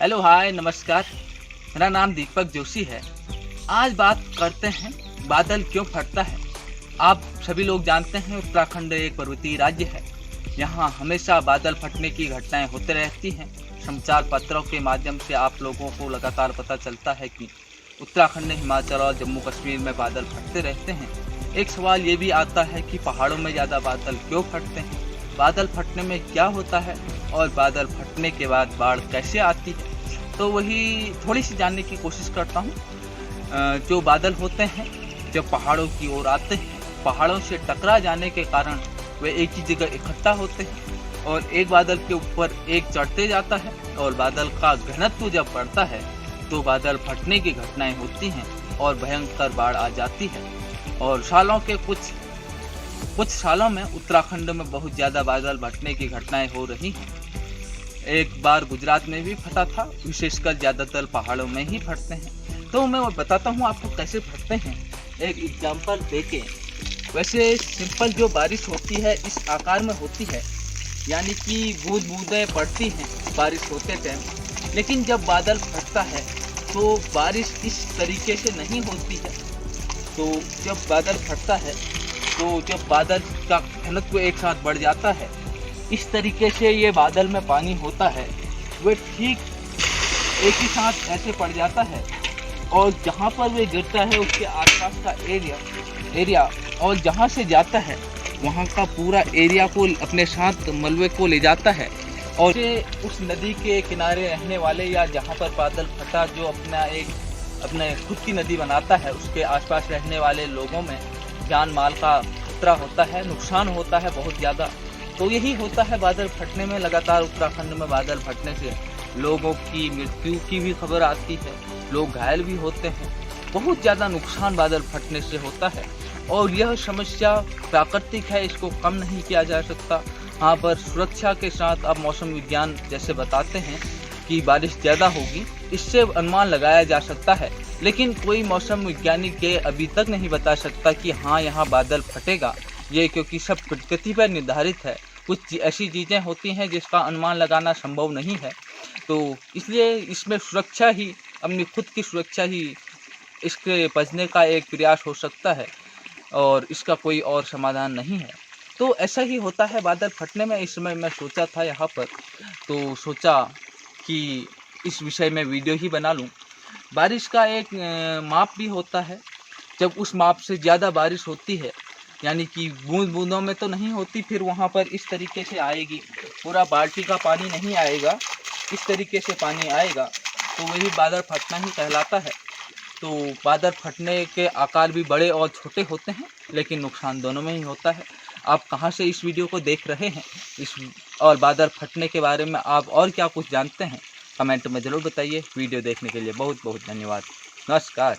Hello hi नमस्कार। मेरा नाम दीपक जोशी है। आज बात करते हैं बादल क्यों फटता है। आप सभी लोग जानते हैं उत्तराखंड एक पर्वतीय राज्य है। यहाँ हमेशा बादल फटने की घटनाएं होती रहती हैं। समाचार पत्रों के माध्यम से आप लोगों को लगातार पता चलता है कि उत्तराखंड हिमाचल और जम्मू कश्मीर में बादल फटते रहते हैं। एक सवाल ये भी आता है कि पहाड़ों में ज़्यादा बादल क्यों फटते हैं, बादल फटने में क्या होता है और बादल फटने के बाद बाढ़ कैसे आती है। तो वही थोड़ी सी जानने की कोशिश करता हूँ। जो बादल होते हैं जब पहाड़ों की ओर आते हैं, पहाड़ों से टकरा जाने के कारण वे एक ही जगह इकट्ठा होते हैं और एक बादल के ऊपर एक चढ़ते जाता है और बादल का घनत्व जब बढ़ता है तो बादल फटने की घटनाएं होती हैं और भयंकर बाढ़ आ जाती है। और सालों के कुछ सालों में उत्तराखंड में बहुत ज़्यादा बादल फटने की घटनाएं हो रही हैं। एक बार गुजरात में भी फटा था, विशेषकर ज़्यादातर पहाड़ों में ही फटते हैं। तो मैं बताता हूँ आपको कैसे फटते हैं, एक एग्जाम्पल देके। वैसे सिंपल जो बारिश होती है इस आकार में होती है, यानी कि बूंद बूंदें पड़ती हैं बारिश होते टाइम। लेकिन जब बादल फटता है तो बारिश इस तरीके से नहीं होती है। तो जब बादल फटता है तो जब बादल का घनत्व एक साथ बढ़ जाता है, इस तरीके से ये बादल में पानी होता है वह ठीक एक ही साथ ऐसे पड़ जाता है और जहाँ पर वे गिरता है उसके आसपास का एरिया और जहाँ से जाता है वहाँ का पूरा एरिया को अपने साथ मलबे को ले जाता है। और उस नदी के किनारे रहने वाले या जहाँ पर बादल फटा जो अपने खुद की नदी बनाता है उसके आसपास रहने वाले लोगों में जान माल का खतरा होता है, नुकसान होता है बहुत ज़्यादा। तो यही होता है बादल फटने में। लगातार उत्तराखंड में बादल फटने से लोगों की मृत्यु की भी खबर आती है, लोग घायल भी होते हैं। बहुत ज़्यादा नुकसान बादल फटने से होता है और यह समस्या प्राकृतिक है, इसको कम नहीं किया जा सकता। हाँ, पर सुरक्षा के साथ अब मौसम विज्ञान जैसे बताते हैं कि बारिश ज़्यादा होगी, इससे अनुमान लगाया जा सकता है। लेकिन कोई मौसम वैज्ञानिक ये अभी तक नहीं बता सकता कि हाँ यहाँ बादल फटेगा, ये क्योंकि सब प्रकृति पर निर्धारित है। कुछ ऐसी चीज़ें होती हैं जिसका अनुमान लगाना संभव नहीं है। तो इसलिए इसमें सुरक्षा ही, अपनी खुद की सुरक्षा ही इसके बचने का एक प्रयास हो सकता है और इसका कोई और समाधान नहीं है। तो ऐसा ही होता है बादल फटने में। इस समय मैं सोचा था यहाँ पर, तो सोचा कि इस विषय में वीडियो ही बना लूँ। बारिश का एक माप भी होता है। जब उस माप से ज़्यादा बारिश होती है, यानी कि बूंद बूंदों में तो नहीं होती, फिर वहाँ पर इस तरीके से आएगी, पूरा बाल्टी का पानी नहीं आएगा, इस तरीके से पानी आएगा, तो वही बादल फटना ही कहलाता है। तो बादल फटने के आकार भी बड़े और छोटे होते हैं, लेकिन नुकसान दोनों में ही होता है। आप कहाँ से इस वीडियो को देख रहे हैं और बादल फटने के बारे में आप और क्या कुछ जानते हैं, कमेंट में ज़रूर बताइए। वीडियो देखने के लिए बहुत बहुत धन्यवाद। नमस्कार।